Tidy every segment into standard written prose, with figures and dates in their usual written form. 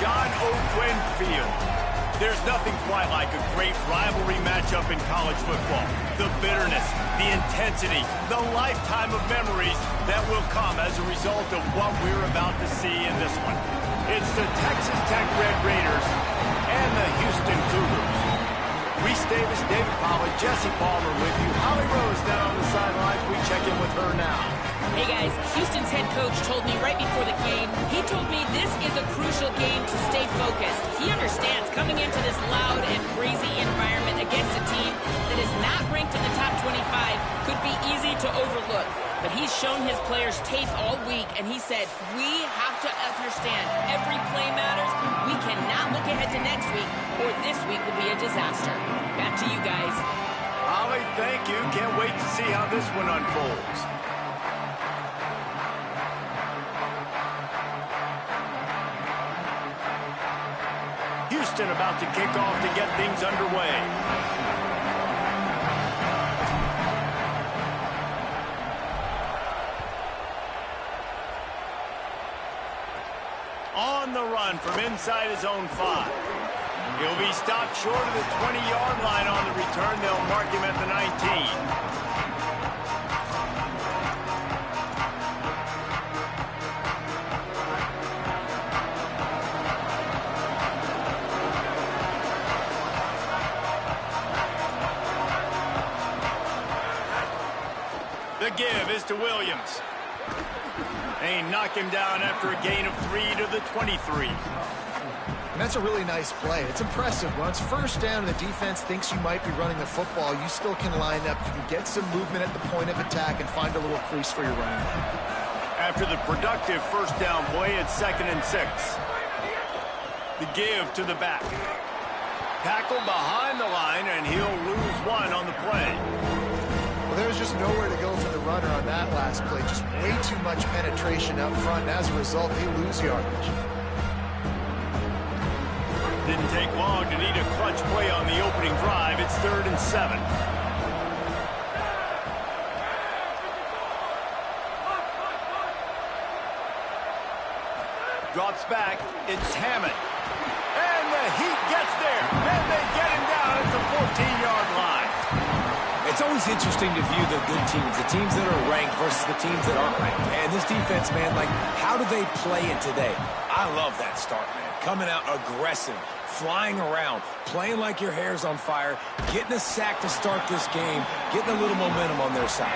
John Oakland Field. There's nothing quite like a great rivalry matchup in college football. The bitterness, the intensity, the lifetime of memories that will come as a result of what we're about to see in this one. It's the Texas Tech Red Raiders and the Houston Cougars. Reese Davis, David Pollack, Jesse Palmer with you. Holly Rose down on the sidelines. We check in with her now. Hey guys, Houston's head coach told me right before the game, he told me this is a crucial game to stay focused. He understands coming into this loud and crazy environment against a team that is not ranked in the top 25 could be easy to overlook. But he's shown his players tape all week, and he said, we have to understand every play matters. We cannot look ahead to next week, or this week will be a disaster. Back to you guys. Holly, thank you. Can't wait to see how this one unfolds. Houston about to kick off to get things underway. On the run from inside his own 5. He'll be stopped short of the 20-yard line on the return. They'll mark him at the 19. The give is to Williams. They knock him down after a gain of 3 to the 23. And that's a really nice play. It's impressive. When it's first down and the defense thinks you might be running the football, you still can line up. You can get some movement at the point of attack and find a little crease for your running back. After the productive first down play, it's 2nd and 6. The give to the back. Tackle behind the line, and he'll lose 1 on the play. Well, there's just nowhere to go for the runner on that last play. Just way too much penetration up front, and as a result, they lose yardage. Didn't take long to need a clutch play on the opening drive. It's 3rd and 7. Drops back. It's Hammond. And the Heat gets there. And they get him down at the 14-yard line. It's always interesting to view the good teams, the teams that are ranked versus the teams that aren't ranked. And this defense, man, like, how do they play it today? I love that start, man. Coming out aggressive, flying around, playing like your hair's on fire, getting a sack to start this game, getting a little momentum on their side.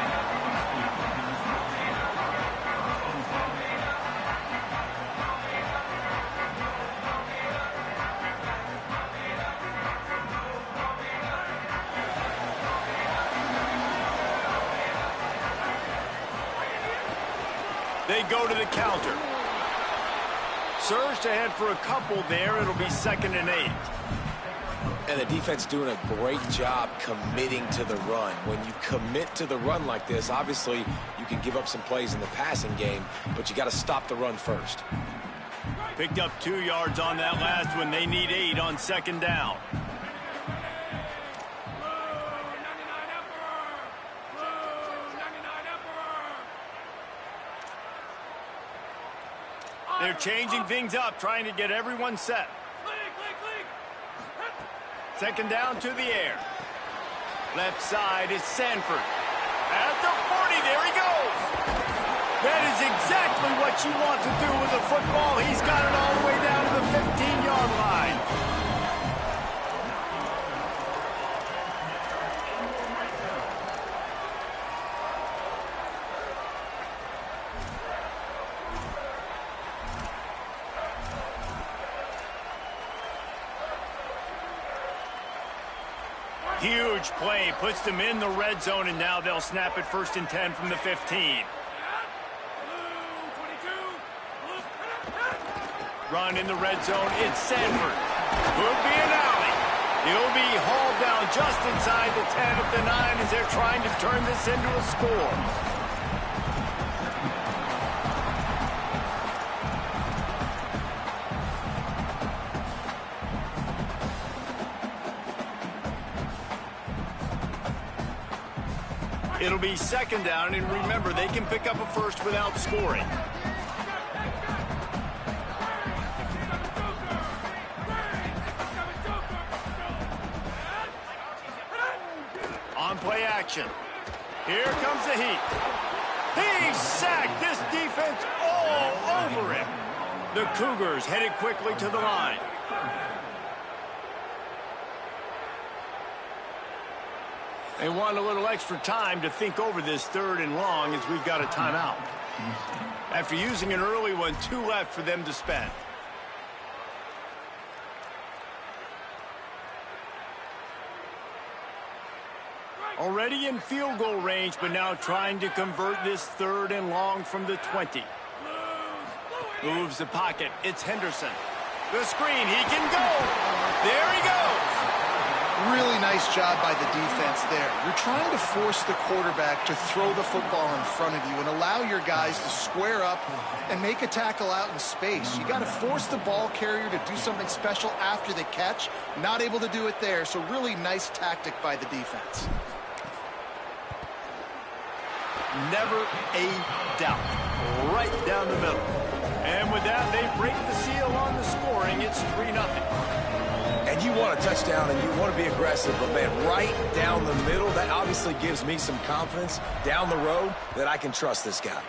They go to the counter. Surge to head for a couple there. It'll be 2nd and 8. And the defense doing a great job committing to the run. When you commit to the run like this, obviously you can give up some plays in the passing game, but you got to stop the run first. Picked up 2 yards on that last one. They need 8 on 2nd down. They're changing things up, trying to get everyone set. 2nd down to the air. Left side is Sanford. At the 40, there he goes. That is exactly what you want to do with a football. He's got it all the way down to the 15-yard line. Huge play, puts them in the red zone, and now they'll snap it 1st and 10 from the 15. Run in the red zone, it's Sanford. Could be an alley. He'll be hauled down just inside the 10 at the 9 as they're trying to turn this into a score. It'll be 2nd down, and remember, they can pick up a first without scoring. play action. Here comes the heat. He sacked this defense all over him. The Cougars headed quickly to the line. They want a little extra time to think over this 3rd and long as we've got a timeout. After using an early one, 2 left for them to spend. Already in field goal range, but now trying to convert this 3rd and long from the 20. Moves the pocket. It's Henderson. The screen. He can go. There he goes. Really nice job by the defense there. You're trying to force the quarterback to throw the football in front of you and allow your guys to square up and make a tackle out in space. You got to force the ball carrier to do something special after the catch. Not able to do it there, so really nice tactic by the defense. Never a doubt. Right down the middle. And with that, they break the seal on the scoring. It's 3-0. And you want a touchdown and you want to be aggressive, but man, right down the middle, that obviously gives me some confidence down the road that I can trust this guy.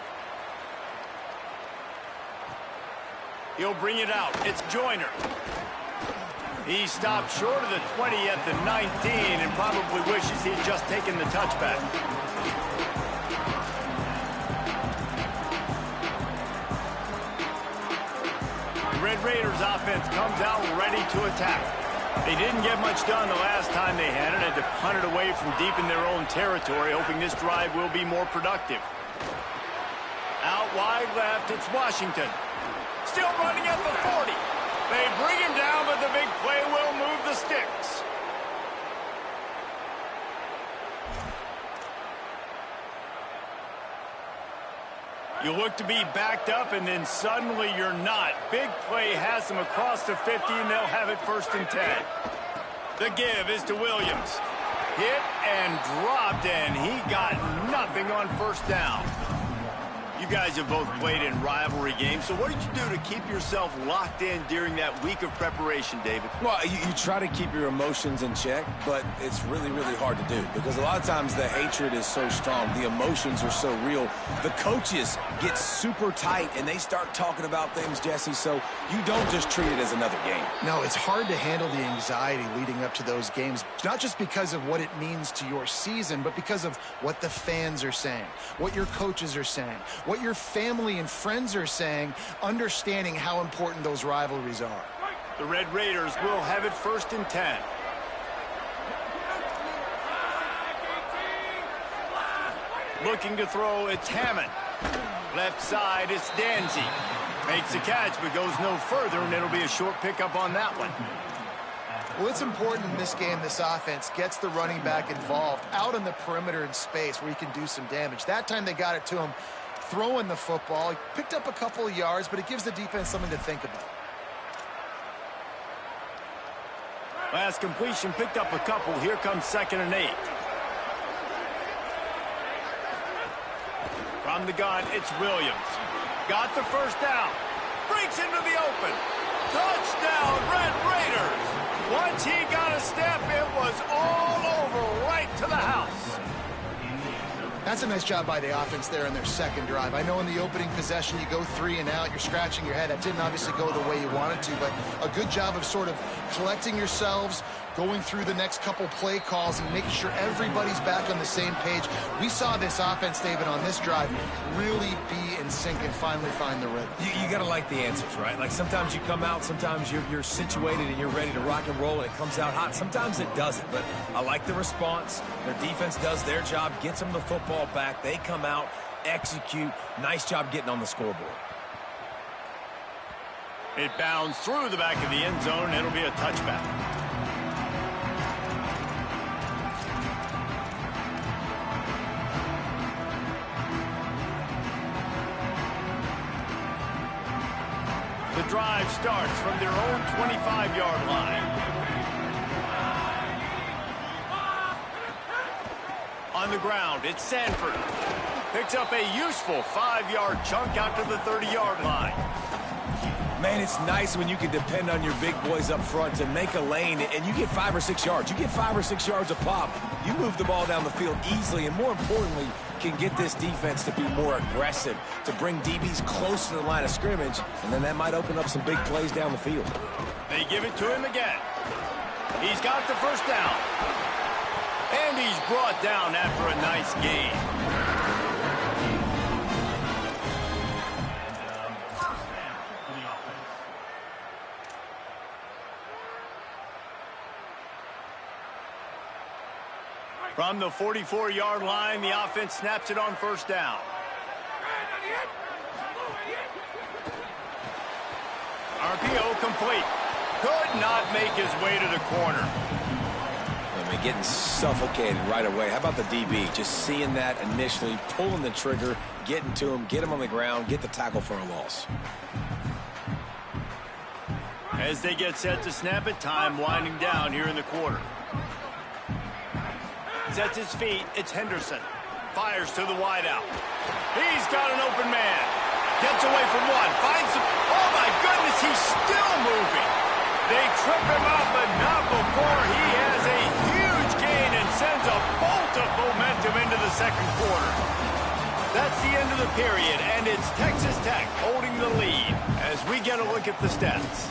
He'll bring it out. It's Joyner. He stopped short of the 20 at the 19 and probably wishes he'd just taken the touchback. The Red Raiders offense comes out ready to attack. They didn't get much done the last time they had it. Had to punt it away from deep in their own territory, hoping this drive will be more productive. Out wide left, it's Washington. Still running at the 40. They bring him down, but the big play will move the sticks. You look to be backed up, and then suddenly you're not. Big play has them across the 50, and they'll have it 1st and 10. The give is to Williams. Hit and dropped, and he got nothing on 1st down. You guys have both played in rivalry games, so what did you do to keep yourself locked in during that week of preparation, David? Well, you try to keep your emotions in check, but it's really, really hard to do because a lot of times the hatred is so strong. The emotions are so real. The coaches get super tight, and they start talking about things, Jesse, so you don't just treat it as another game. No, it's hard to handle the anxiety leading up to those games, not just because of what it means to your season, but because of what the fans are saying, what your coaches are saying, what your family and friends are saying, understanding how important those rivalries are. The Red Raiders will have it 1st and 10. Looking to throw, it's Hammond. Left side, it's Danzy. Makes the catch, but goes no further, and it'll be a short pickup on that one. Well, it's important in this game this offense gets the running back involved out on the perimeter in space where he can do some damage. That time they got it to him throwing the football. He picked up a couple of yards, but it gives the defense something to think about. Last completion picked up a couple. Here comes 2nd and 8. From the gun, it's Williams. Got the 1st down. Breaks into the open. Touchdown, Red Raiders. Once he got a step, it was all over right to the house. That's a nice job by the offense there in their 2nd drive. I know in the opening possession you go 3 and out, you're scratching your head. That didn't obviously go the way you wanted to, but a good job of sort of collecting yourselves, going through the next couple play calls and making sure everybody's back on the same page. We saw this offense, David, on this drive really be in sync and finally find the rhythm. You got to like the answers, right? Like sometimes you come out, sometimes you're situated and you're ready to rock and roll and it comes out hot. Sometimes it doesn't, but I like the response. Their defense does their job, gets them the football back. They come out, execute. Nice job getting on the scoreboard. It bounds through the back of the end zone, and it'll be a touchback. The drive starts from their own 25-yard line. On the ground, it's Sanford. Picks up a useful 5-yard chunk out to the 30-yard line. Man, And it's nice when you can depend on your big boys up front to make a lane, and you get 5 or 6 yards. You get 5 or 6 yards a pop. You move the ball down the field easily, and more importantly, can get this defense to be more aggressive, to bring DBs close to the line of scrimmage, and then that might open up some big plays down the field. They give it to him again. He's got the first down. And he's brought down after a nice gain. From the 44-yard line, the offense snaps it on first down. RPO complete. Could not make his way to the corner. I mean, getting suffocated right away. How about the DB? Just seeing that initially, pulling the trigger, getting to him, get him on the ground, get the tackle for a loss. As they get set to snap it, time winding down here in the quarter. Sets his feet, it's Henderson. Fires to the wideout. He's got an open man. Gets away from one, finds him. Oh my goodness, he's still moving. They trip him up, but not before he has a huge gain and sends a bolt of momentum into the second quarter. That's the end of the period, and it's Texas Tech holding the lead as we get a look at the stats.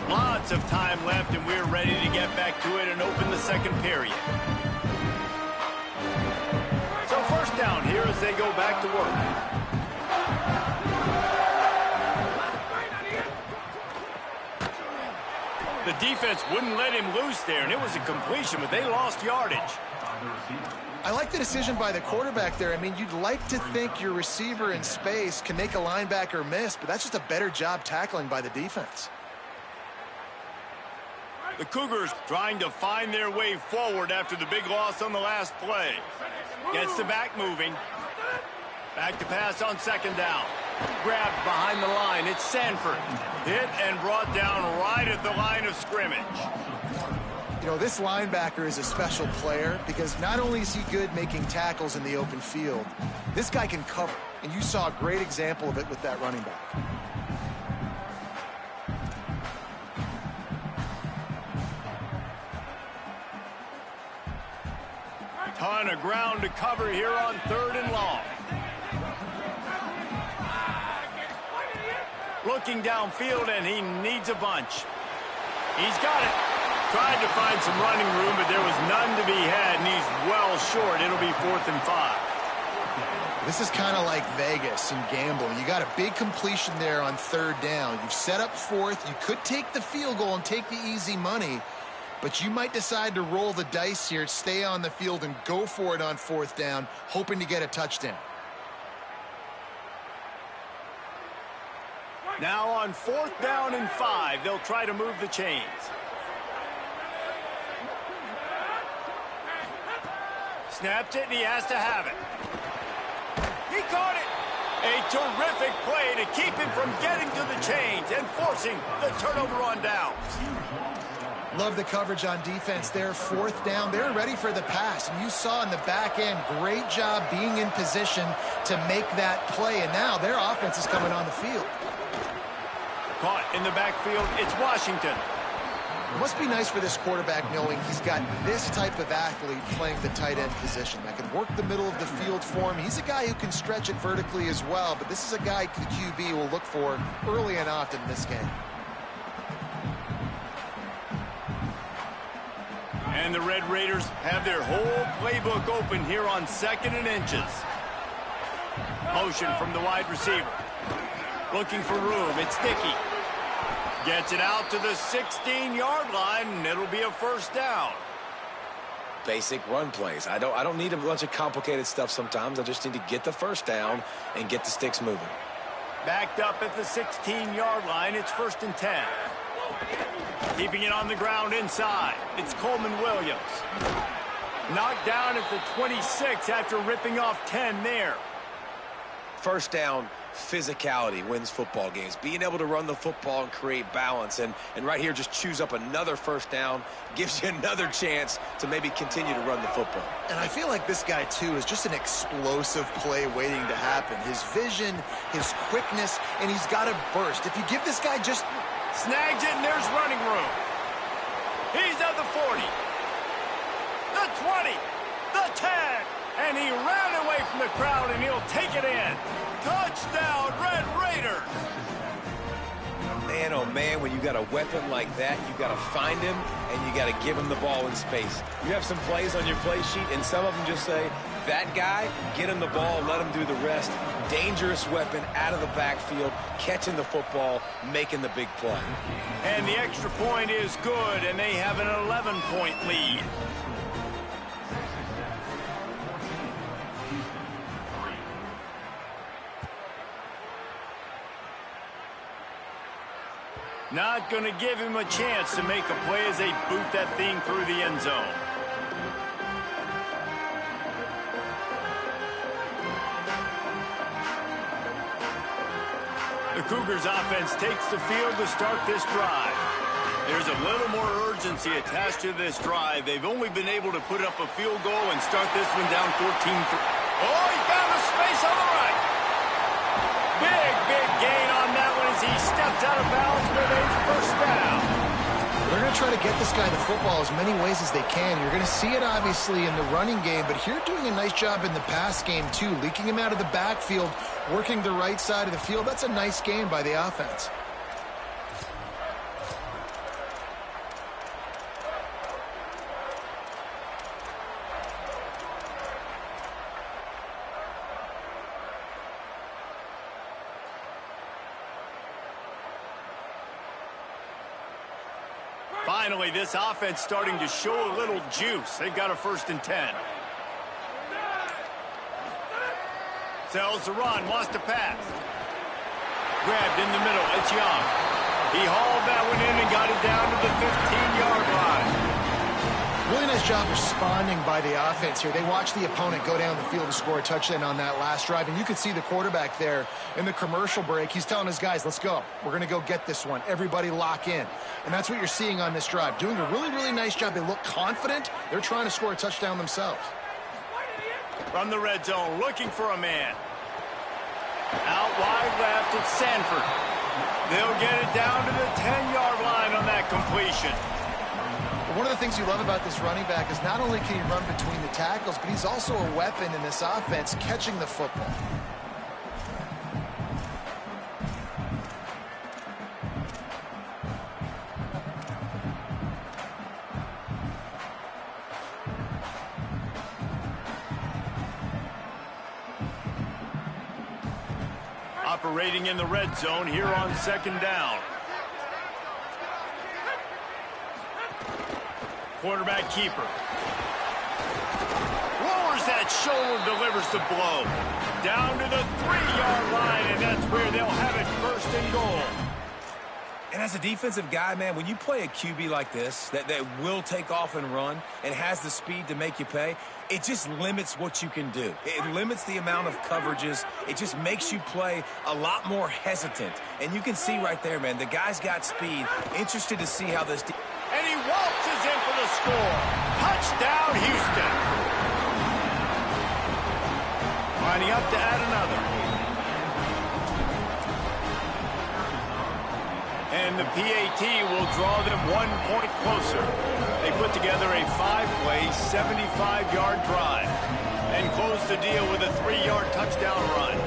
Lots of time left, and we're ready to get back to it and open the second period. So first down here as they go back to work. The defense wouldn't let him loose there, and it was a completion, but they lost yardage. I like the decision by the quarterback there. I mean, you'd like to think your receiver in space can make a linebacker miss, but that's just a better job tackling by the defense. The Cougars trying to find their way forward after the big loss on the last play. Gets the back moving. Back to pass on second down. Grabbed behind the line. It's Sanford. Hit and brought down right at the line of scrimmage. You know, this linebacker is a special player because not only is he good making tackles in the open field, this guy can cover. And you saw a great example of it with that running back. Ton of ground to cover here on third and long. Looking downfield, and he needs a bunch. He's got it. Tried to find some running room, but there was none to be had, and he's well short. It'll be 4th and 5. This is kind of like Vegas and gambling. You got a big completion there on third down. You've set up fourth. You could take the field goal and take the easy money, but you might decide to roll the dice here, stay on the field, and go for it on fourth down, hoping to get a touchdown. Now on 4th down and 5, they'll try to move the chains. Snapped it, and he has to have it. He caught it. A terrific play to keep him from getting to the chains and forcing the turnover on downs. Love the coverage on defense there. 4th down, they're ready for the pass. And you saw in the back end, great job being in position to make that play. And now their offense is coming on the field. Caught in the backfield, it's Washington. It must be nice for this quarterback knowing he's got this type of athlete playing the tight end position that can work the middle of the field for him. He's a guy who can stretch it vertically as well, but this is a guy the QB will look for early and often in this game. And the Red Raiders have their whole playbook open here on 2nd and inches. Motion from the wide receiver. Looking for room, it's Dickey. Gets it out to the 16-yard line, and it'll be a first down. Basic run plays. I don't need a bunch of complicated stuff sometimes. I just need to get the first down and get the sticks moving. Backed up at the 16-yard line, it's 1st and 10. Keeping it on the ground inside, it's Coleman Williams. Knocked down at the 26 after ripping off 10 there. First down, physicality wins football games. Being able to run the football and create balance. And right here, just choose up another first down, gives you another chance to maybe continue to run the football. And I feel like this guy, too, is just an explosive play waiting to happen. His vision, his quickness, and he's got a burst. If you give this guy just Snags it, and there's running room. He's at the 40. The 20. The 10. And he ran away from the crowd, and he'll take it in. Touchdown, Red Raiders. Man, oh man, when you got a weapon like that, you got to find him, and you got to give him the ball in space. You have some plays on your play sheet, and some of them just say, that guy, get him the ball, let him do the rest. Dangerous weapon out of the backfield, catching the football, making the big play. And the extra point is good, and they have an 11-point lead. Not going to give him a chance to make a play as they boot that thing through the end zone. The Cougars offense takes the field to start this drive. There's a little more urgency attached to this drive. They've only been able to put up a field goal and start this one down 14-3. Oh, he found a space on the right. Big gain on that one as he steps out of bounds with a first down. They're going to try to get this guy the football as many ways as they can. You're going to see it, obviously, in the running game, but here doing a nice job in the pass game, too. Leaking him out of the backfield, working the right side of the field. That's a nice game by the offense. Finally, this offense starting to show a little juice. They've got a 1st and 10. Sells the run, wants to pass. Grabbed in the middle, it's Young. He hauled that one in and got it down to the 15-yard line. Really nice job responding by the offense here. They watched the opponent go down the field to score a touchdown on that last drive, and you could see the quarterback there in the commercial break. He's telling his guys, let's go. We're going to go get this one. Everybody lock in. And that's what you're seeing on this drive. Doing a really nice job. They look confident. They're trying to score a touchdown themselves. From the red zone, looking for a man. Out wide left, it's Sanford. They'll get it down to the 10-yard line on that completion. One of the things you love about this running back is not only can he run between the tackles, but he's also a weapon in this offense catching the football. Operating in the red zone here on 2nd down. Quarterback keeper. Lowers that shoulder, delivers the blow. Down to the 3-yard line, and that's where they'll have it 1st and goal. And as a defensive guy, man, when you play a QB like this, that will take off and run and has the speed to make you pay, it just limits what you can do. It limits the amount of coverages. It just makes you play a lot more hesitant. And you can see right there, man, the guy's got speed. Interested to see how this... And he waltzes in for the score. Touchdown, Houston. Lining up to add another. And the PAT will draw them 1 point closer. They put together a 5-play, 75-yard drive and close the deal with a 3-yard touchdown run.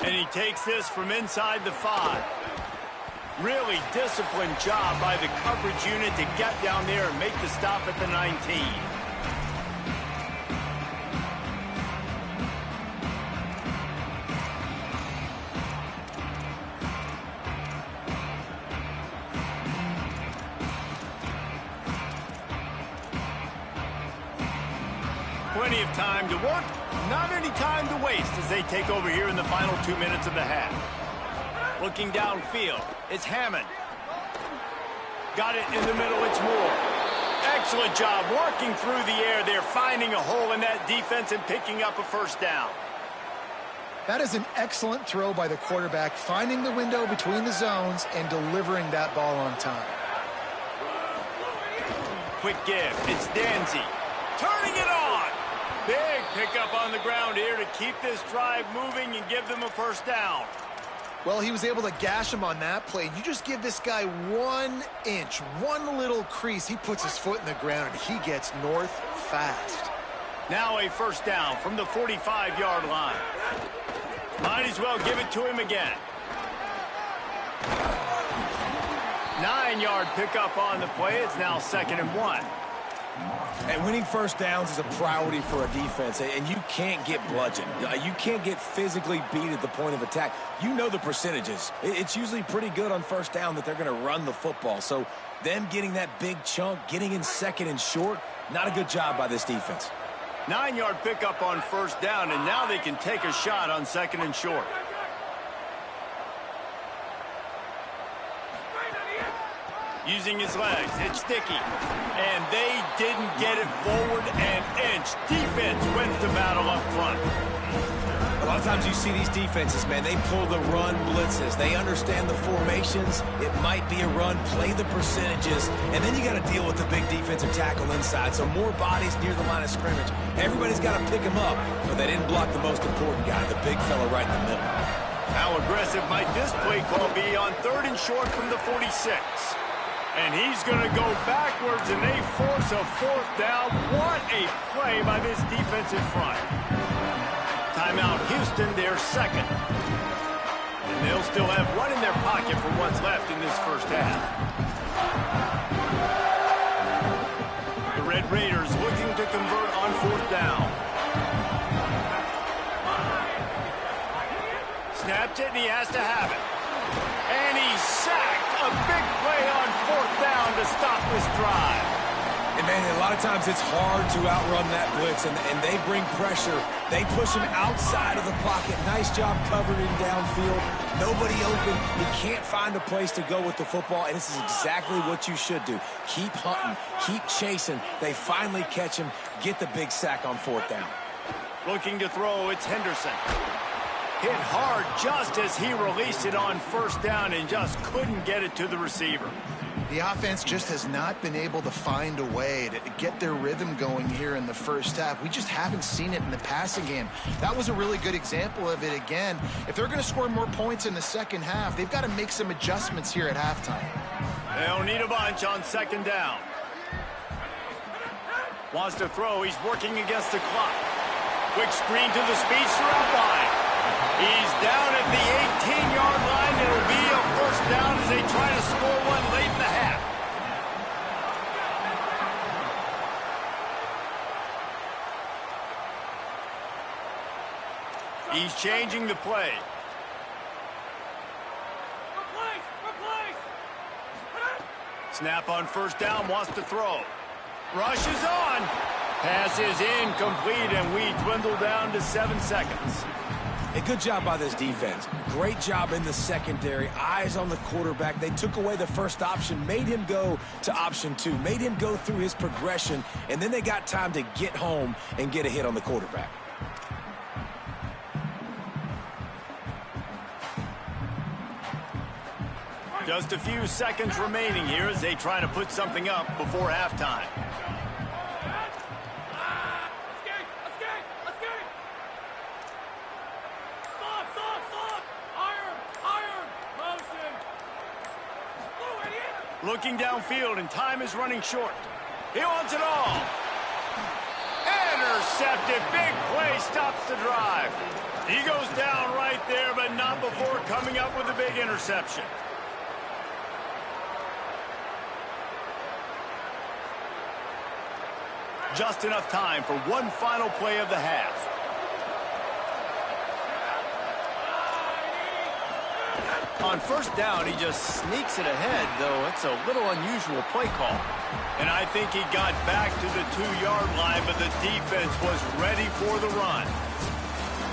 And he takes this from inside the 5. Really disciplined job by the coverage unit to get down there and make the stop at the 19. Plenty of time to work, not any time to waste as they take over here in the final 2 minutes of the half. Looking downfield, it's Hammond. Got it in the middle, it's Moore. Excellent job working through the air there, finding a hole in that defense and picking up a 1st down. That is an excellent throw by the quarterback, finding the window between the zones and delivering that ball on time. quick give. It's Danzy. Turning it on. Big pickup on the ground here to keep this drive moving and give them a first down. Well, he was able to gash him on that play. You just give this guy 1 inch, one little crease. He puts his foot in the ground, and he gets north fast. Now a first down from the 45-yard line. Might as well give it to him again. 9-yard pickup on the play. It's now 2nd and 1. And winning first downs is a priority for a defense, and you can't get bludgeoned. You can't get physically beat at the point of attack. You know the percentages. It's usually pretty good on first down that they're going to run the football. So them getting that big chunk, getting in 2nd and short, not a good job by this defense. 9-yard pickup on first down, and now they can take a shot on 2nd and short. Using his legs, it's sticky. And they didn't get it forward an inch. Defense wins the battle up front. A lot of times you see these defenses, man, they pull the run blitzes. They understand the formations. It might be a run, play the percentages, and then you got to deal with the big defensive tackle inside. So more bodies near the line of scrimmage. Everybody's got to pick him up, but they didn't block the most important guy, the big fella right in the middle. How aggressive might this play call be on 3rd and short from the 46? And he's going to go backwards, and they force a 4th down. What a play by this defensive front. Timeout Houston, their 2nd. And they'll still have one in their pocket for what's left in this first half. The Red Raiders looking to convert on 4th down. Snaps it, and he has to have it. And he's sacked. A big play on 4th down to stop this drive. And, man, a lot of times it's hard to outrun that blitz, and they bring pressure. They push him outside of the pocket. Nice job covering downfield. Nobody open. He can't find a place to go with the football, and this is exactly what you should do. Keep hunting. Keep chasing. They finally catch him. Get the big sack on 4th down. Looking to throw, it's Henderson. Hit hard just as he released it on 1st down and just couldn't get it to the receiver. The offense just has not been able to find a way to get their rhythm going here in the first half. We just haven't seen it in the passing game. That was a really good example of it again. If they're going to score more points in the second half, they've got to make some adjustments here at halftime. They'll need a bunch on 2nd down. Wants to throw. He's working against the clock. Quick screen to the speedster outline. He's down at the 18-yard line. It'll be a first down as they try to score one late in the half. He's changing the play. Snap on 1st down, wants to throw. Rushes on. Pass is incomplete, and we dwindle down to 7 seconds. A good job by this defense. Great job in the secondary. Eyes on the quarterback. They took away the first option, made him go to option 2, made him go through his progression, and then they got time to get home and get a hit on the quarterback. Just a few seconds remaining here as they try to put something up before halftime. Looking downfield, and time is running short. He wants it all. Intercepted. Big play stops the drive. He goes down right there, but not before coming up with a big interception. Just enough time for one final play of the half. On 1st down, he just sneaks it ahead, though it's a little unusual play call. And I think he got back to the 2-yard line, but the defense was ready for the run.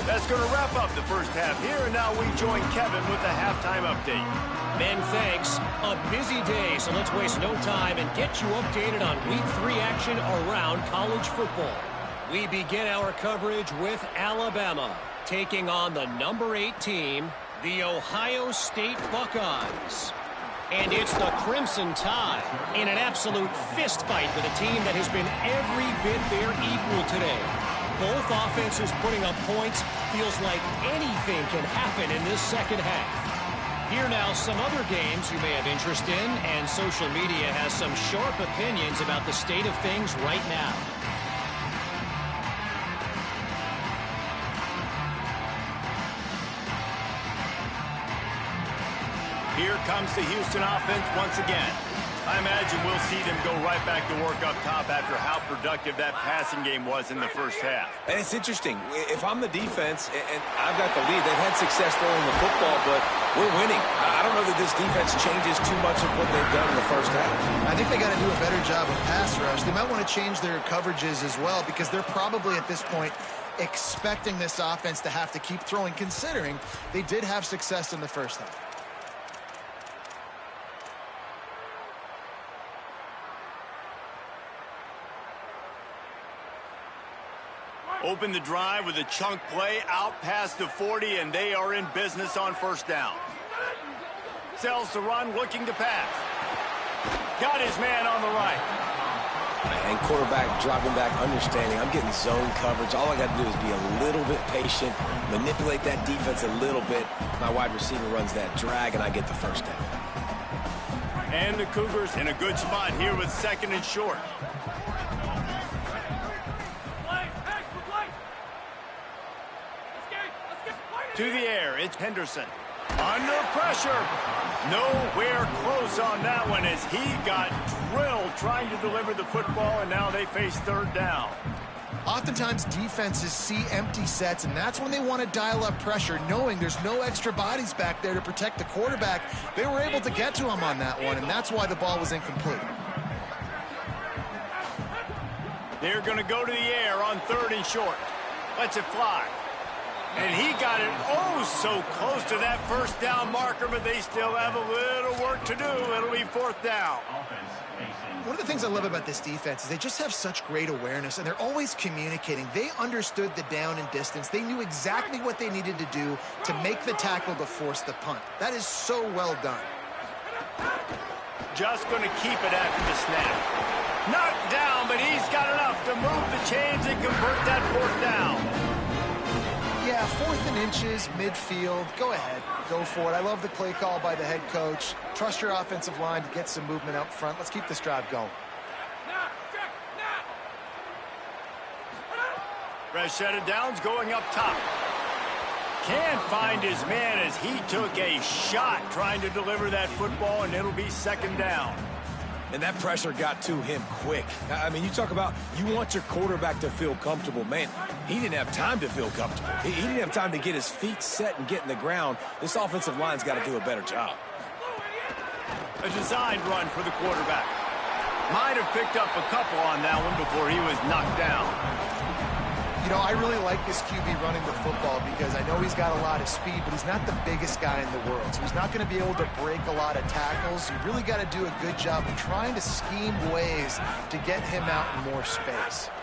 That's going to wrap up the first half here, and now we join Kevin with the halftime update. Ben, thanks. A busy day, so let's waste no time and get you updated on Week 3 action around college football. We begin our coverage with Alabama, taking on the number 8 team, the Ohio State Buckeyes. And it's the Crimson Tide in an absolute fist fight with a team that has been every bit their equal today. Both offenses putting up points. Feels like anything can happen in this second half. Here now, some other games you may have interest in, and social media has some sharp opinions about the state of things right now. Here comes the Houston offense once again. I imagine we'll see them go right back to work up top after how productive that passing game was in the first half. And it's interesting. If I'm the defense and I've got the lead, they've had success throwing the football, but we're winning. I don't know that this defense changes too much of what they've done in the first half. I think they got to do a better job of pass rush. They might want to change their coverages as well because they're probably at this point expecting this offense to have to keep throwing, considering they did have success in the first half. Open the drive with a chunk play out past the 40, and they are in business on first down. Sells the run, looking to pass. Got his man on the right. And quarterback dropping back, understanding I'm getting zone coverage. All I got to do is be a little bit patient, manipulate that defense a little bit. My wide receiver runs that drag, and I get the first down. And the Cougars in a good spot here with second and short. To the air, it's Henderson. Under pressure. Nowhere close on that one as he got drilled trying to deliver the football, and now they face third down. Oftentimes, defenses see empty sets, and that's when they want to dial up pressure, knowing there's no extra bodies back there to protect the quarterback. They were able to get to him on that one, and that's why the ball was incomplete. They're going to go to the air on third and short. Lets it fly. And he got it so close to that first down marker, but they still have a little work to do. It'll be fourth down. One of the things I love about this defense is they just have such great awareness, and they're always communicating. They understood the down and distance. They knew exactly what they needed to do to make the tackle to force the punt. That is so well done. Just going to keep it after the snap. Knocked down, but he's got enough to move the chains and convert that fourth down. Yeah, 4th and inches, midfield. Go ahead. Go for it. I love the play call by the head coach. Trust your offensive line to get some movement up front. Let's keep this drive going. Fresh set of downs going up top. Can't find his man as he took a shot trying to deliver that football, and it'll be second down. And that pressure got to him quick. I mean, you talk about you want your quarterback to feel comfortable. Man, he didn't have time to feel comfortable. He didn't have time to get his feet set and get in the ground. This offensive line's got to do a better job. A designed run for the quarterback. Might have picked up a couple on that one before he was knocked down. You know, I really like this QB running the football because I know he's got a lot of speed, but he's not the biggest guy in the world. So he's not going to be able to break a lot of tackles. You really got to do a good job of trying to scheme ways to get him out in more space.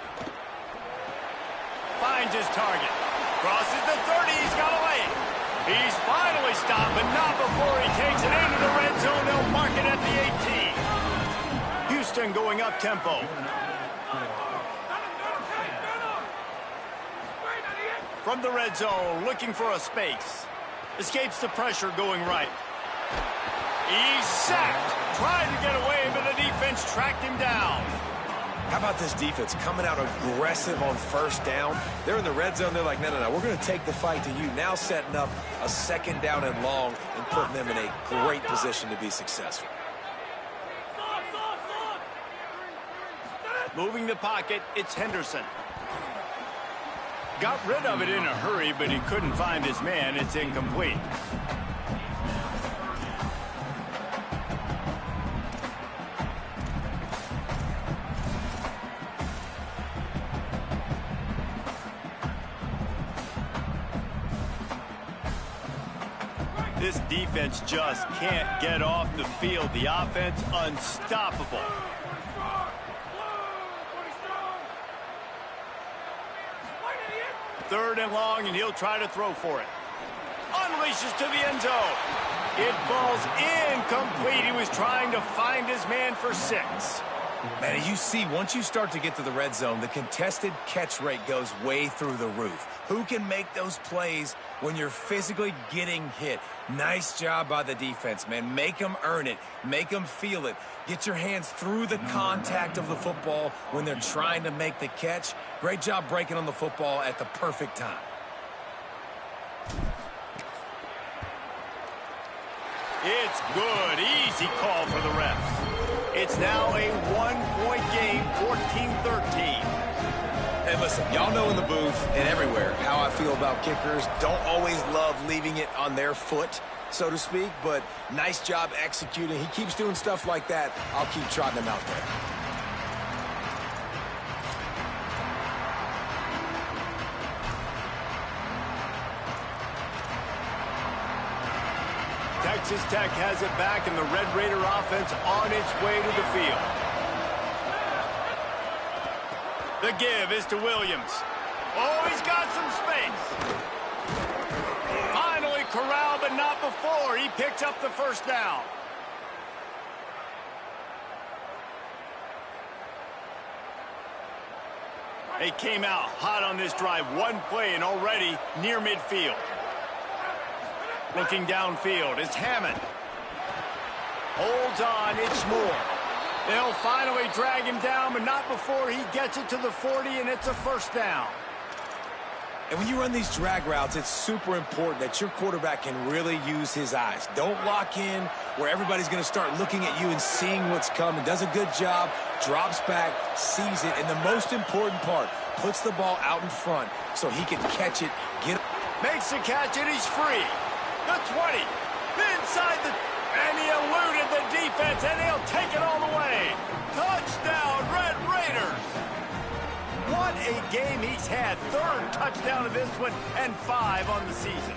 Finds his target. Crosses the 30. He's got away. He's finally stopped, but not before he takes it into the red zone. They'll mark it at the 18. Houston going up tempo. From the red zone, looking for a space. Escapes the pressure going right. He's sacked. Trying to get away, but the defense tracked him down. How about this defense coming out aggressive on first down? They're in the red zone. They're like, no, we're going to take the fight to you. Now setting up a second down and long and putting them in a great position to be successful. Moving the pocket, it's Henderson. Got rid of it in a hurry, but he couldn't find his man. It's incomplete. This defense just can't get off the field. The offense unstoppable. Third and long, and he'll try to throw for it. Unleashes to the end zone. It falls incomplete. He was trying to find his man for 6. Man, as you see, once you start to get to the red zone, the contested catch rate goes way through the roof. Who can make those plays when you're physically getting hit? Nice job by the defense, man. Make them earn it. Make them feel it. Get your hands through the contact of the football when they're trying to make the catch. Great job breaking on the football at the perfect time. It's good. Easy call for the refs. It's now a 1-point game, 14-13. Hey, listen, y'all know in the booth and everywhere how I feel about kickers. Don't always love leaving it on their foot, so to speak, but nice job executing. He keeps doing stuff like that. I'll keep trotting him out there. Texas Tech has it back, and the Red Raider offense on its way to the field. The give is to Williams. Oh, he's got some space. Finally corralled, but not before. He picks up the first down. They came out hot on this drive. One play and already near midfield. Looking downfield, it's Hammond. Holds on, it's Moore. They'll finally drag him down, but not before he gets it to the 40, and it's a first down. And when you run these drag routes, it's super important that your quarterback can really use his eyes. Don't lock in where everybody's going to start looking at you and seeing what's coming. Does a good job, drops back, sees it, and the most important part, puts the ball out in front so he can catch it, get it. Makes the catch, and he's free. The 20, inside the, and he eluded the defense, and he'll take it all the way. Touchdown, Red Raiders. What a game he's had. Third touchdown of this one, and 5 on the season.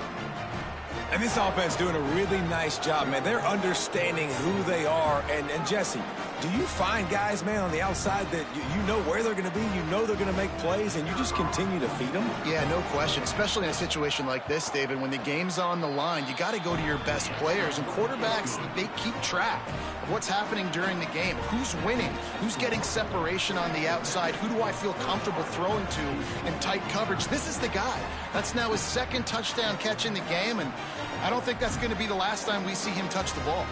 And this offense doing a really nice job, man. They're understanding who they are. And Jesse, do you find guys, man, on the outside that you know where they're going to be, you know they're going to make plays, and you just continue to feed them? Yeah, no question, especially in a situation like this, David. When the game's on the line, you got to go to your best players. And quarterbacks, they keep track of what's happening during the game. Who's winning? Who's getting separation on the outside? Who do I feel comfortable throwing to in tight coverage? This is the guy. That's now his second touchdown catch in the game, and I don't think that's going to be the last time we see him touch the ball.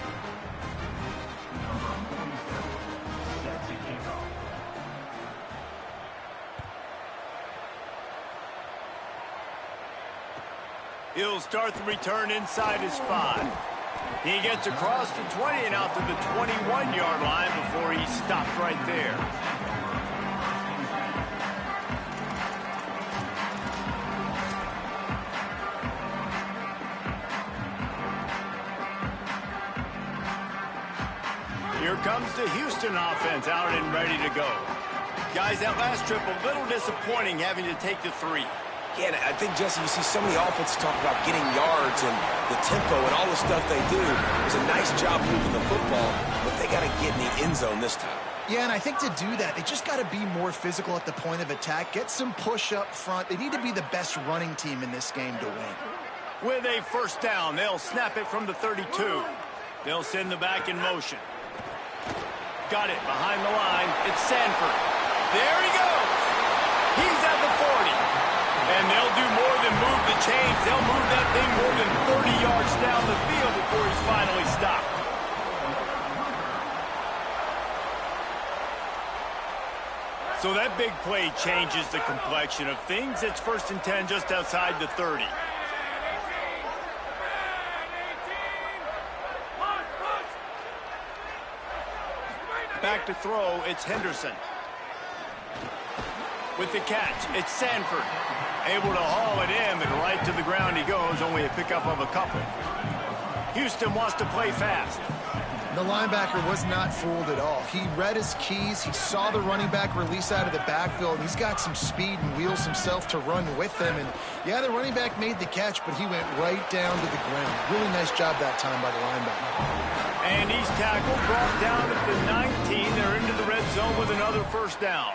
He'll start the return inside his 5. He gets across the 20 and out to the 21-yard line before he stopped right there. Here comes the Houston offense out and ready to go. Guys, that last trip a little disappointing having to take the 3. Yeah, I think, Jesse, you see so many offenses talk about getting yards and the tempo and all the stuff they do. It was a nice job moving the football, but they got to get in the end zone this time. Yeah, and I think to do that, they just got to be more physical at the point of attack, get some push up front. They need to be the best running team in this game to win. With a first down, they'll snap it from the 32. They'll send the back in motion. Got it behind the line. It's Sanford. There he goes. He's at the 40. And they'll do more than move the chains. They'll move that thing more than 30 yards down the field before he's finally stopped. So that big play changes the complexion of things. It's 1st and 10 just outside the 30. Back to throw, it's Henderson. With the catch, it's Sanford. Able to haul it in, and right to the ground he goes, only a pickup of a couple. Houston wants to play fast. The linebacker was not fooled at all. He read his keys. He saw the running back release out of the backfield. And he's got some speed and wheels himself to run with him. And, yeah, the running back made the catch, but he went right down to the ground. Really nice job that time by the linebacker. And he's tackled, brought down at the 19. They're into the red zone with another first down.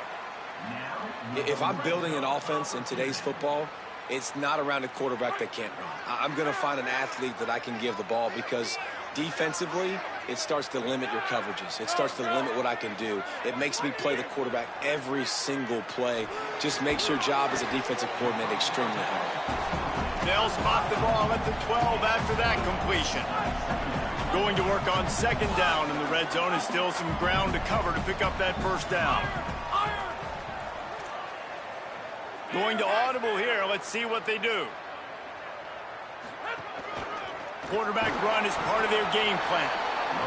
If I'm building an offense in today's football, it's not around a quarterback that can't run. I'm going to find an athlete that I can give the ball because defensively, it starts to limit your coverages. It starts to limit what I can do. It makes me play the quarterback every single play. Just makes your job as a defensive coordinator extremely hard. They'll spot the ball at the 12 after that completion. Going to work on second down in the red zone, and still some ground to cover to pick up that first down. Going to audible here. Let's see what they do. Quarterback run is part of their game plan.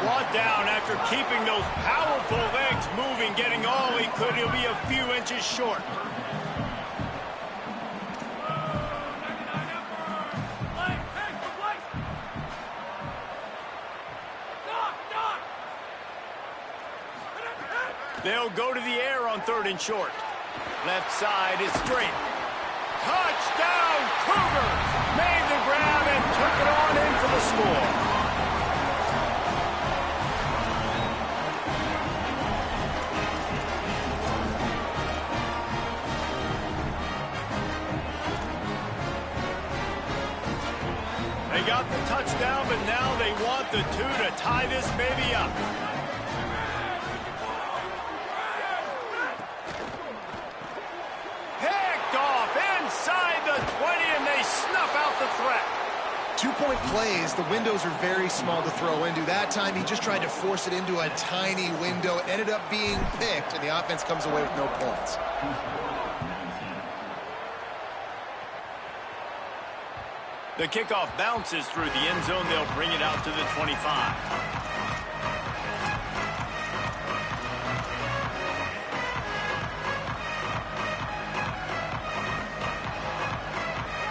Brought down after keeping those powerful legs moving, getting all he could. He'll be a few inches short. They'll go to the air on 3rd and short. Left side is straight. Touchdown, Cougars! Made the grab and took it on in for the score. They got the touchdown, but now they want the 2 to tie this baby up. Inside the 20, and they snuff out the threat. 2-point plays, the windows are very small to throw into. That time, he just tried to force it into a tiny window. Ended up being picked, and the offense comes away with no points. The kickoff bounces through the end zone. They'll bring it out to the 25.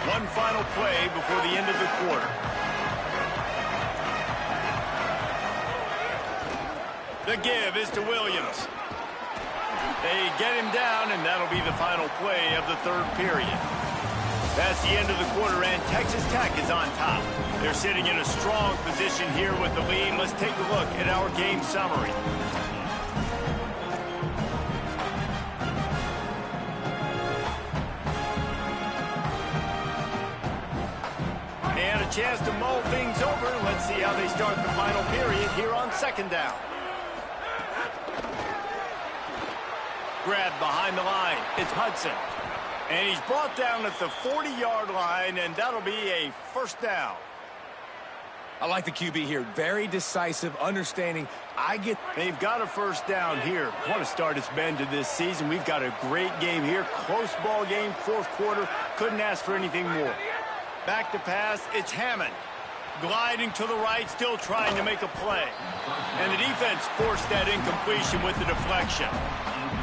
One final play before the end of the quarter. The give is to Williams. They get him down, and that'll be the final play of the 3rd period. That's the end of the quarter, and Texas Tech is on top. They're sitting in a strong position here with the lead. Let's take a look at our game summary. And a chance to mull things over. Let's see how they start the final period here on 2nd down. Grab behind the line. It's Hudson. And he's brought down at the 40-yard line, and that'll be a 1st down. I like the QB here. Very decisive, understanding. They've got a 1st down here. What a start it's been to this season. We've got a great game here. Close ball game, 4th quarter. Couldn't ask for anything more. Back to pass, it's Hammond. Gliding to the right, still trying to make a play. And the defense forced that incompletion with the deflection.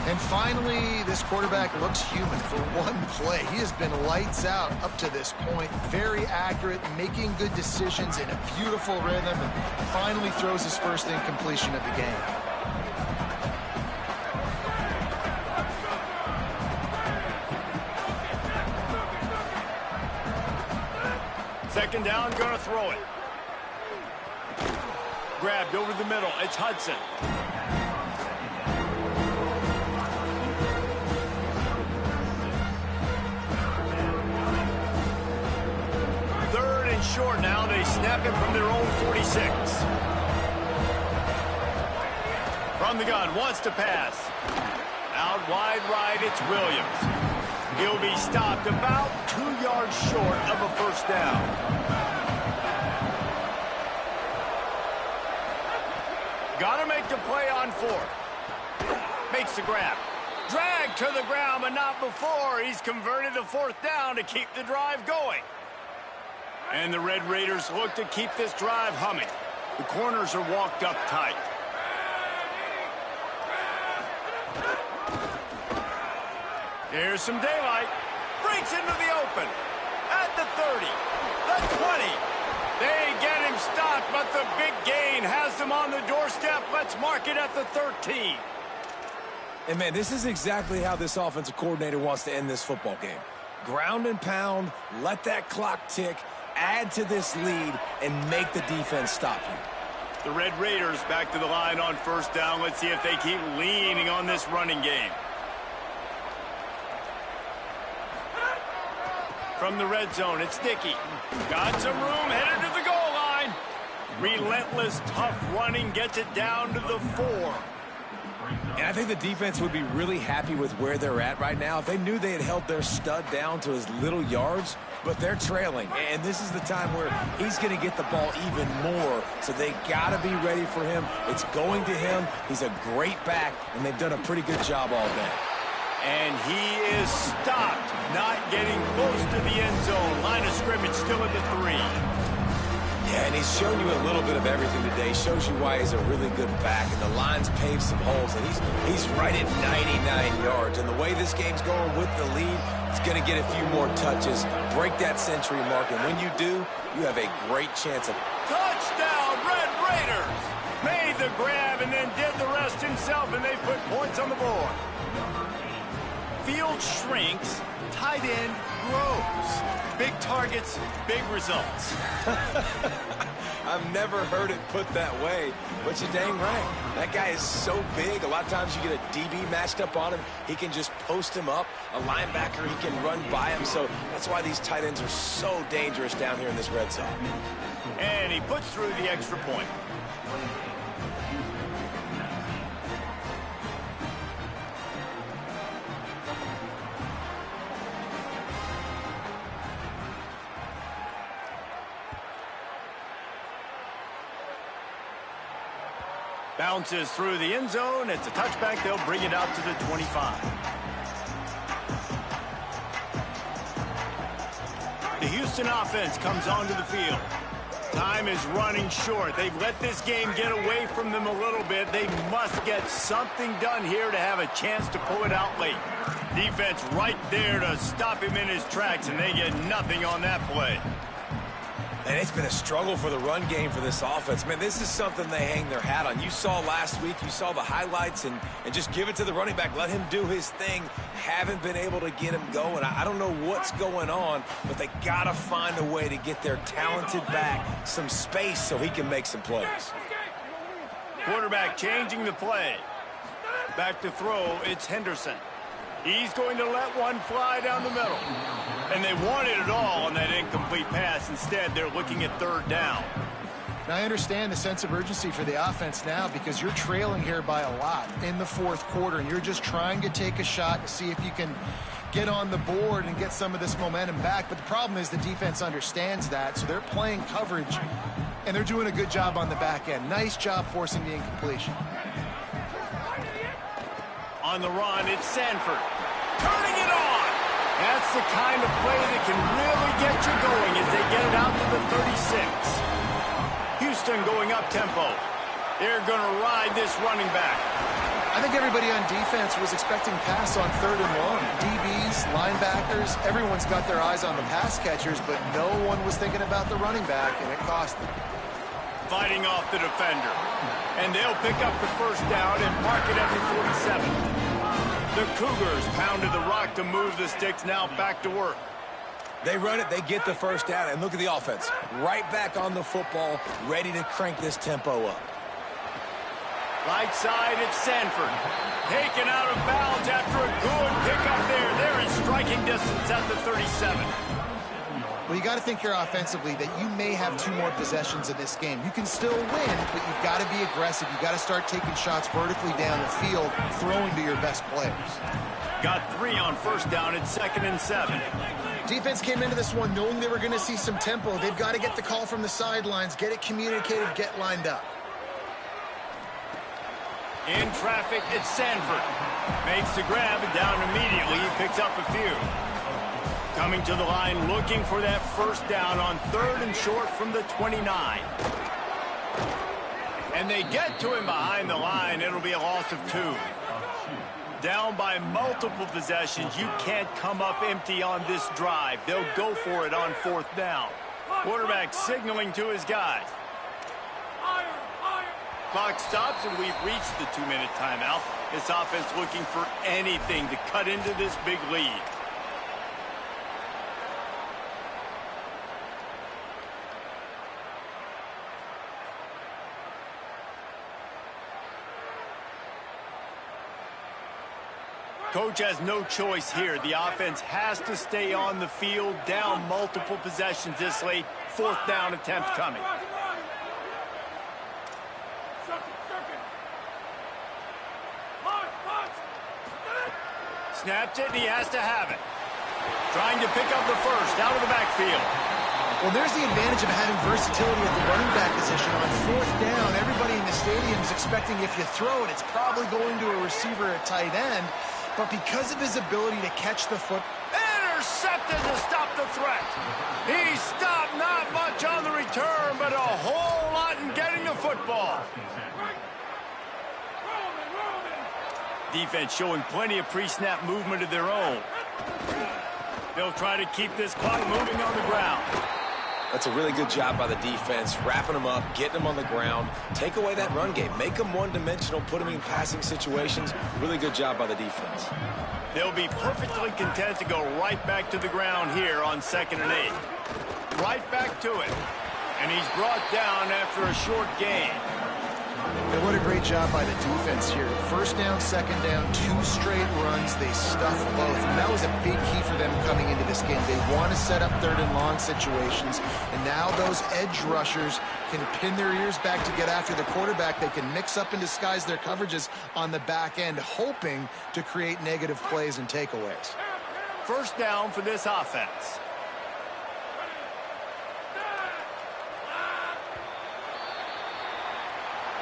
And finally, this quarterback looks human for one play. He has been lights out up to this point. Very accurate, making good decisions in a beautiful rhythm, and finally throws his first incompletion of the game. Second down, gonna throw it. Grabbed over the middle, it's Hudson. Short now. They snap it from their own 46. From the gun, wants to pass. Out wide right, it's Williams. He'll be stopped about 2 yards short of a 1st down. Got to make the play on 4th. Makes the grab. Drag to the ground, but not before. He's converted the 4th down to keep the drive going. And the Red Raiders look to keep this drive humming. The corners are walked up tight. Here's some daylight. Breaks into the open. At the 30. The 20. They get him stopped, but the big gain has them on the doorstep. Let's mark it at the 13. And, man, this is exactly how this offensive coordinator wants to end this football game. Ground and pound, let that clock tick, add to this lead, and make the defense stop you. The Red Raiders back to the line on 1st down. Let's see if they keep leaning on this running game. From the red zone, it's Dickey. Got some room, headed to the goal line. Relentless, tough running, gets it down to the 4. And I think the defense would be really happy with where they're at right now if they knew they had held their stud down to his little yards, but they're trailing. And this is the time where he's going to get the ball even more, so they got to be ready for him. It's going to him. He's a great back, and they've done a pretty good job all day. And he is stopped, not getting close to the end zone. Line of scrimmage still at the 3. Yeah, and he's shown you a little bit of everything today. Shows you why he's a really good back, and the line's paved some holes, and he's right at 99 yards. And the way this game's going with the lead, he's going to get a few more touches, break that century mark, and when you do, you have a great chance of... Touchdown, Red Raiders! Made the grab and then did the rest himself, and they put points on the board. Field shrinks, tight end grows. Big targets, big results. I've never heard it put that way, but you're dang right. That guy is so big. A lot of times you get a DB matched up on him. He can just post him up. A linebacker, he can run by him. So that's why these tight ends are so dangerous down here in this red zone. And he puts through the extra point. Bounces through the end zone. It's a touchback. They'll bring it out to the 25. The Houston offense comes onto the field. Time is running short. They've let this game get away from them a little bit. They must get something done here to have a chance to pull it out late. Defense right there to stop him in his tracks, and they get nothing on that play. And it's been a struggle for the run game for this offense. Man, this is something they hang their hat on. You saw last week, you saw the highlights, and just give it to the running back. Let him do his thing. Haven't been able to get him going. I don't know what's going on, but they got to find a way to get their talented back some space so he can make some plays. Quarterback changing the play. Back to throw, it's Henderson. He's going to let one fly down the middle. And they wanted it all on that incomplete pass. Instead, they're looking at 3rd down. Now, I understand the sense of urgency for the offense now because you're trailing here by a lot in the 4th quarter, and you're just trying to take a shot to see if you can get on the board and get some of this momentum back. But the problem is the defense understands that, so they're playing coverage, and they're doing a good job on the back end. Nice job forcing the incompletion. On the run, it's Sanford. Turning it on! That's the kind of play that can really get you going as they get it out to the 36. Houston going up-tempo. They're going to ride this running back. I think everybody on defense was expecting pass on 3rd and long. DBs, linebackers, everyone's got their eyes on the pass catchers, but no one was thinking about the running back, and it cost them. Fighting off the defender. And they'll pick up the 1st down and mark it at the 47. The Cougars pounded the rock to move the sticks, now back to work. They run it, they get the 1st down, and look at the offense. Right back on the football, ready to crank this tempo up. Right side, it's Sanford. Taken out of bounds after a good pickup there. They're in striking distance at the 37. Well, you got to think here offensively that you may have 2 more possessions in this game. You can still win, but you've got to be aggressive. You've got to start taking shots vertically down the field, throwing to your best players. Got 3 on 1st down. It's 2nd and 7. Defense came into this one knowing they were going to see some tempo. They've got to get the call from the sidelines, get it communicated, get lined up. In traffic, it's Sanford. Makes the grab and down immediately. He picks up a few. Coming to the line, looking for that 1st down on 3rd and short from the 29. And they get to him behind the line. It'll be a loss of 2. Down by multiple possessions. You can't come up empty on this drive. They'll go for it on 4th down. Quarterback signaling to his guys. Clock stops, and we've reached the 2-minute timeout. This offense looking for anything to cut into this big lead. Coach has no choice here. The offense has to stay on the field, down multiple possessions this late. Fourth down attempt coming. Snaps it, and he has to have it. Trying to pick up the first, out of the backfield. Well, there's the advantage of having versatility at the running back position. On fourth down, everybody in the stadium is expecting if you throw it, it's probably going to a receiver at tight end. But because of his ability to catch the foot... Intercepted to stop the threat. He stopped not much on the return, but a whole lot in getting the football. Defense showing plenty of pre-snap movement of their own. They'll try to keep this clock moving on the ground. That's a really good job by the defense, wrapping them up, getting them on the ground. Take away that run game. Make them one-dimensional, put them in passing situations. Really good job by the defense. They'll be perfectly content to go right back to the ground here on 2nd and 8. Right back to it. And he's brought down after a short gain. And what a great job by the defense here. First down, second down, 2 straight runs. They stuffed both. And that was a big key for them coming into this game. They want to set up 3rd and long situations. And now those edge rushers can pin their ears back to get after the quarterback. They can mix up and disguise their coverages on the back end, hoping to create negative plays and takeaways. First down for this offense.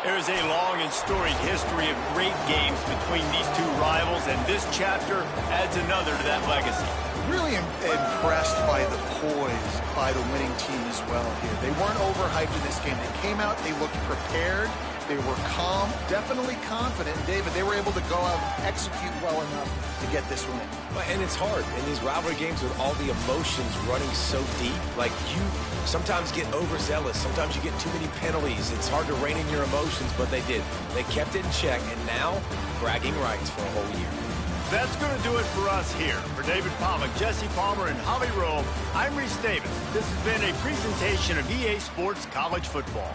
There is a long and storied history of great games between these two rivals, and this chapter adds another to that legacy. Really impressed by the poise by the winning team as well here. They weren't overhyped in this game. They came out, they looked prepared, they were calm, definitely confident. And David, they were able to go out and execute well enough to get this win. And it's hard in these rivalry games with all the emotions running so deep. Like, you sometimes get overzealous. Sometimes you get too many penalties. It's hard to rein in your emotions, but they did. They kept it in check, and now bragging rights for a whole year. That's going to do it for us here. For David Pollack, Jesse Palmer, and Holly Rowe, I'm Reese Davis. This has been a presentation of EA Sports College Football.